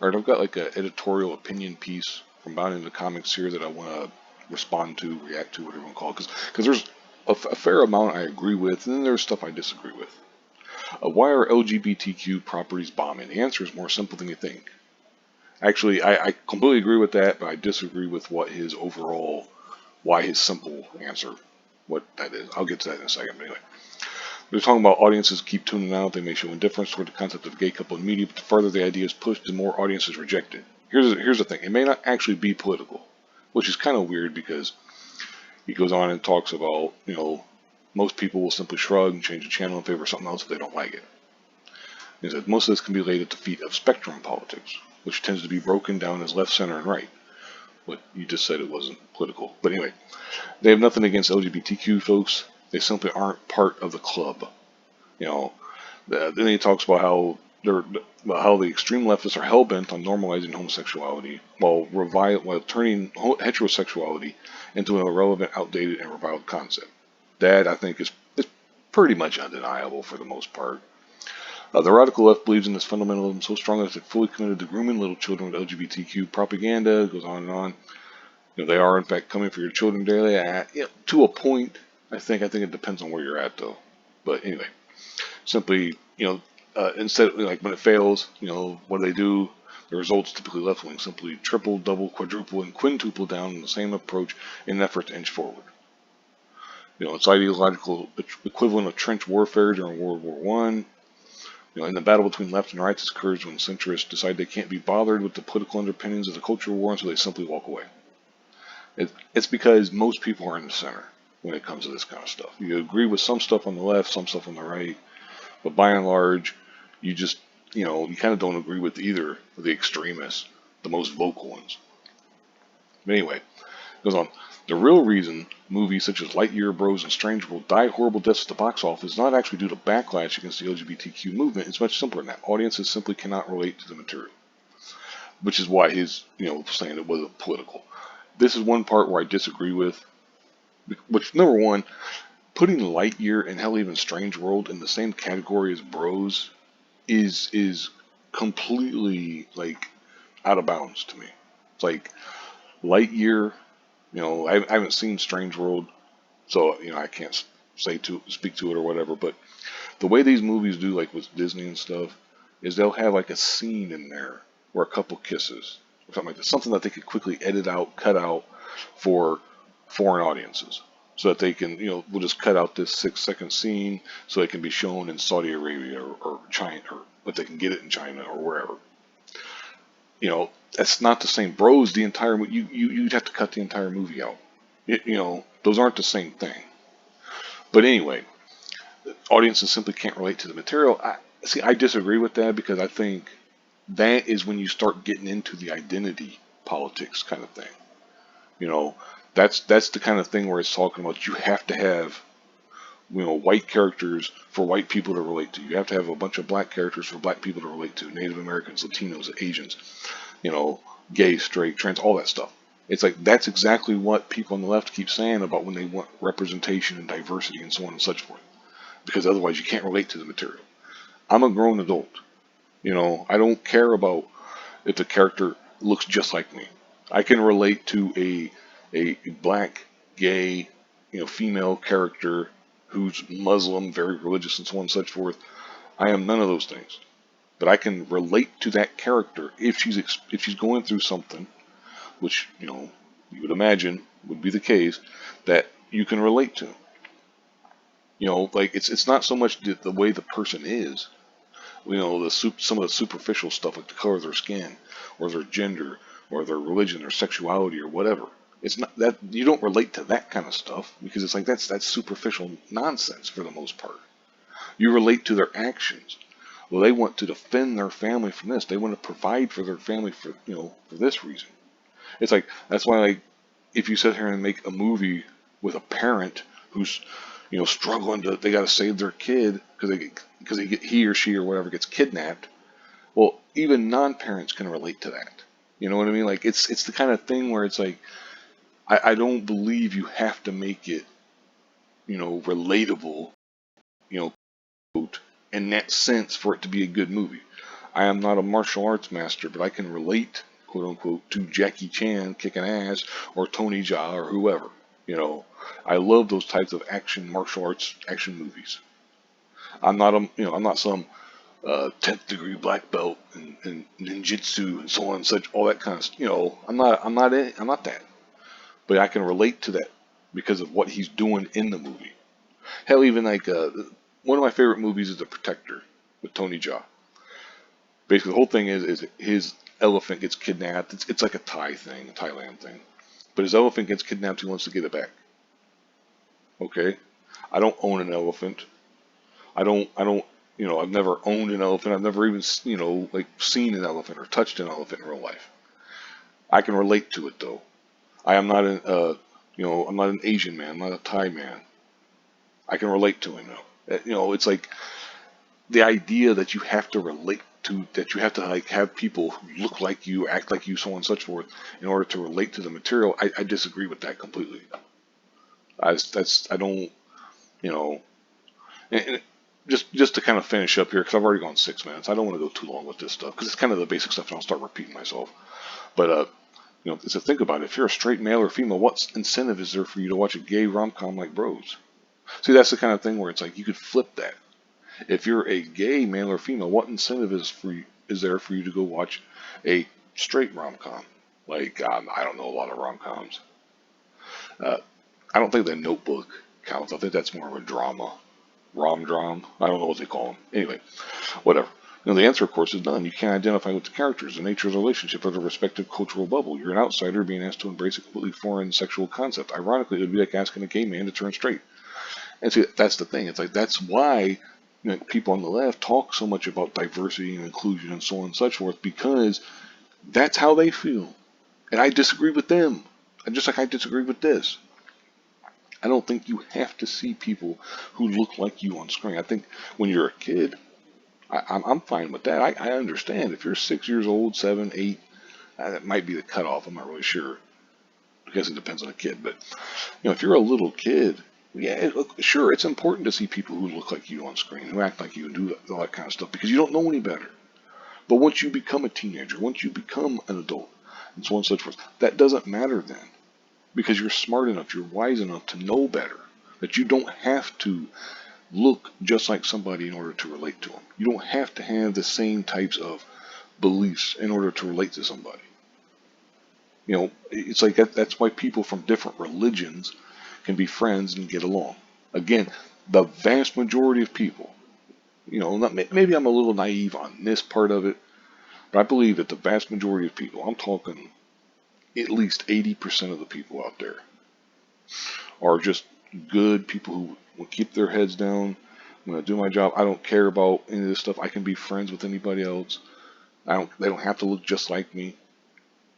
Alright, I've got like an editorial opinion piece from Bounding the Comics here that I want to respond to, react to, whatever you want to call it. Because there's a fair amount I agree with, and then there's stuff I disagree with. Why are LGBTQ properties bombing? The answer is more simple than you think. Actually, I completely agree with that, but I disagree with what his overall, why his simple answer, what that is. I'll get to that in a second, but anyway. They're talking about audiences keep tuning out. They may show indifference toward the concept of a gay couple in media, but the further the idea is pushed, the more audiences reject it. Here's the thing. It may not actually be political, which is kind of weird because he goes on and talks about, most people will simply shrug and change the channel in favor of something else if they don't like it. He said most of this can be laid at the feet of spectrum politics, which tends to be broken down as left, center, and right. But you just said it wasn't political. But anyway, they have nothing against LGBTQ folks. They simply aren't part of the club. Then he talks about how the extreme leftists are hell bent on normalizing homosexuality while turning heterosexuality into an irrelevant, outdated, and reviled concept. That I think is pretty much undeniable for the most part. The radical left believes in this fundamentalism so strongly that they're fully committed to grooming little children with LGBTQ propaganda. It goes on and on. They are in fact coming for your children daily. To a point, I think it depends on where you're at though. But anyway, simply, instead like when it fails, what do they do? The results typically left wing simply triple, double, quadruple, and quintuple down on the same approach in an effort to inch forward. It's ideological equivalent of trench warfare during World War One. In the battle between left and right, this occurs when centrists decide they can't be bothered with the political underpinnings of the cultural war, and so they simply walk away. It's because most people are in the center when it comes to this kind of stuff. You agree with some stuff on the left, some stuff on the right, but by and large, you just, you kind of don't agree with either of the extremists, the most vocal ones. But anyway, it goes on. The real reason movies such as Lightyear, Bros, and Strange World die horrible deaths at the box office is not actually due to backlash against the LGBTQ movement. It's much simpler than that. Audiences simply cannot relate to the material, which is why he's, saying it wasn't political. This is one part where I disagree with, which, number one, putting Lightyear and hell even Strange World in the same category as Bros is completely out of bounds to me. It's like Lightyear. I haven't seen Strange World, so I can't speak to it or whatever. But the way these movies do, like with Disney and stuff, is they'll have like a scene in there where a couple kisses or something like that, something that they could quickly edit out, cut out for foreign audiences, so that they can, we'll just cut out this 6-second scene so it can be shown in Saudi Arabia or China, or but they can get it in China or wherever. That's not the same. Bros, the entire you'd have to cut the entire movie out. Those aren't the same thing. But anyway, audiences simply can't relate to the material. I disagree with that because I think that is when you start getting into the identity politics kind of thing. That's the kind of thing where it's talking about you have to have white characters for white people to relate to. You have to have a bunch of black characters for black people to relate to. Native Americans, Latinos, Asians, gay, straight, trans, all that stuff. It's like that's exactly what people on the left keep saying about when they want representation and diversity and so on and such forth. Because otherwise you can't relate to the material. I'm a grown adult. I don't care about if the character looks just like me. I can relate to a black, gay, female character who's Muslim, very religious, and so on and such forth. I am none of those things, but I can relate to that character if she's going through something, which you would imagine would be the case, that you can relate to. Like it's not so much the way the person is. Some of the superficial stuff, like the color of their skin, or their gender, or their religion, or sexuality, or whatever. It's not that you don't relate to that kind of stuff because it's like that's superficial nonsense for the most part. You relate to their actions. Well, they want to defend their family from this. They want to provide for their family for this reason. It's like that's why if you sit here and make a movie with a parent who's struggling they got to save their kid because he or she or whatever gets kidnapped. Well, even non-parents can relate to that. You know what I mean? Like it's the kind of thing where it's like I don't believe you have to make it relatable, quote, in that sense for it to be a good movie. I am not a martial arts master, but I can relate, quote unquote, to Jackie Chan kicking ass or Tony Jaa or whoever. You know, I love those types of action martial arts action movies. I'm not some 10th degree black belt and ninjutsu and so on and such, all that kind of, I'm not that, but I can relate to that because of what he's doing in the movie. Hell, even like one of my favorite movies is The Protector with Tony Jaa. Basically, the whole thing is his elephant gets kidnapped. It's like a Thai thing, a Thailand thing. But his elephant gets kidnapped. He wants to get it back. Okay, I don't own an elephant. I don't. I've never owned an elephant. I've never even, like seen an elephant or touched an elephant in real life. I can relate to it though. I am not I'm not an Asian man. I'm not a Thai man. I can relate to him though. It's like the idea that you have to relate to, that you have to like have people who look like you, act like you, so on and such forth, in order to relate to the material. I disagree with that completely. I don't, you know, and just to kind of finish up here, because I've already gone 6 minutes. I don't want to go too long with this stuff because it's kind of the basic stuff, and I'll start repeating myself. But so think about it. If you're a straight male or female, what incentive is there for you to watch a gay rom-com like Bros? See, that's the kind of thing where it's like you could flip that. If you're a gay male or female, what incentive is there for you to go watch a straight rom-com? Like, I don't know a lot of rom-coms. Uh, I don't think The Notebook counts. I think that's more of a drama. Rom-dram. I don't know what they call them. Anyway, whatever. The answer, of course, is none. You can't identify with the characters, the nature of the relationship, or the respective cultural bubble. You're an outsider being asked to embrace a completely foreign sexual concept. Ironically, it would be like asking a gay man to turn straight. And see, that's the thing. It's like that's why people on the left talk so much about diversity and inclusion and so on and such forth, because that's how they feel. And I disagree with them. And just like I disagree with this. I don't think you have to see people who look like you on screen. I think when you're a kid, I'm fine with that. I understand. If you're 6 years old, 7, 8, that might be the cutoff. I'm not really sure. I guess it depends on the kid. But, if you're a little kid, yeah, sure, it's important to see people who look like you on screen, who act like you and do all that kind of stuff, because you don't know any better. But once you become a teenager, once you become an adult, and so on and so forth, that doesn't matter then, because you're smart enough, you're wise enough to know better, that you don't have to look just like somebody in order to relate to them. You don't have to have the same types of beliefs in order to relate to somebody. It's like that's why people from different religions can be friends and get along. Again, the vast majority of people, maybe I'm a little naive on this part of it, but I believe that the vast majority of people, I'm talking at least 80% of the people out there, are just good people who will keep their heads down. I'm going to do my job. I don't care about any of this stuff. I can be friends with anybody else. They don't have to look just like me.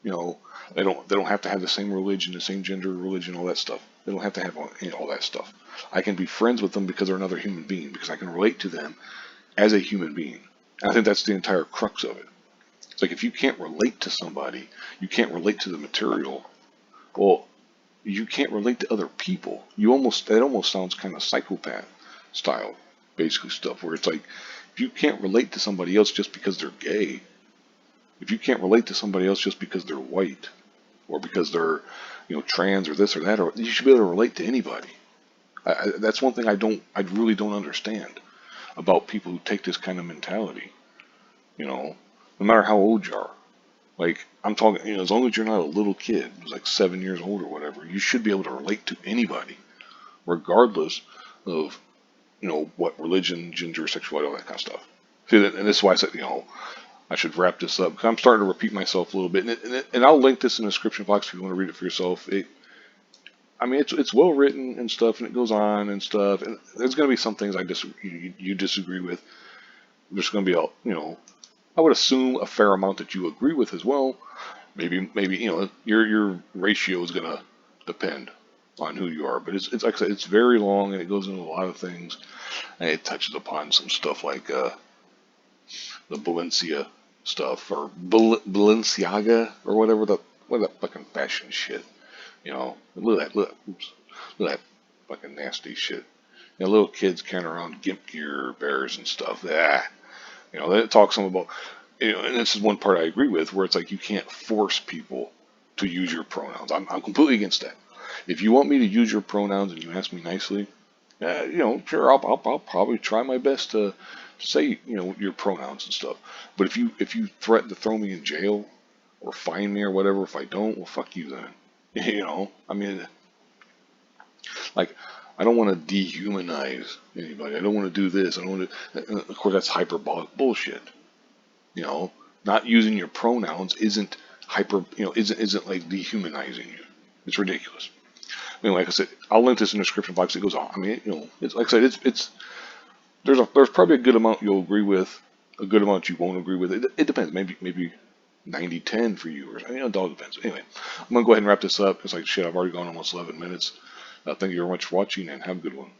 They don't have to have the same religion, the same gender, religion, all that stuff. They don't have to have all that stuff. I can be friends with them because they're another human being, because I can relate to them as a human being. And I think that's the entire crux of it. It's like if you can't relate to somebody, you can't relate to the material. Well, you can't relate to other people. That almost sounds kind of psychopath style, basically stuff, where it's like if you can't relate to somebody else just because they're gay, if you can't relate to somebody else just because they're white, or because they're, trans or this or that, or you should be able to relate to anybody. That's one thing I really don't understand about people who take this kind of mentality. No matter how old you are. Like, I'm talking, as long as you're not a little kid, who's like 7 years old or whatever, you should be able to relate to anybody, regardless of, what religion, gender, sexuality, all that kind of stuff. See, and this is why I said, I should wrap this up, because I'm starting to repeat myself a little bit, and I'll link this in the description box if you want to read it for yourself. It's well written and stuff, and it goes on and stuff, and there's going to be some things you disagree with. There's going to be I would assume a fair amount that you agree with as well. Maybe your ratio is going to depend on who you are, but it's like I said, it's very long and it goes into a lot of things, and it touches upon some stuff like the Balenciaga stuff, or Balenciaga, or whatever that fucking fashion shit. Look at that, look at that fucking nasty shit. Little kids carrying around gimp gear bears and stuff. Then it talks some about And this is one part I agree with, where it's like you can't force people to use your pronouns. I'm completely against that. If you want me to use your pronouns and you ask me nicely, sure, I'll probably try my best to say, your pronouns and stuff. But if you threaten to throw me in jail or fine me or whatever if I don't, well, fuck you then. I mean, like, I don't want to dehumanize anybody. I don't want to do this. I don't want to. Of course, that's hyperbolic bullshit. Not using your pronouns isn't isn't like dehumanizing you. It's ridiculous. I mean, like I said, I'll link this in the description box. It goes on. I mean, it's like I said, it's there's probably a good amount you'll agree with, a good amount you won't agree with. It depends. Maybe 90-10 for you, or it all depends. Anyway, I'm gonna go ahead and wrap this up. It's like shit. I've already gone almost 11 minutes. Thank you very much for watching, and have a good one.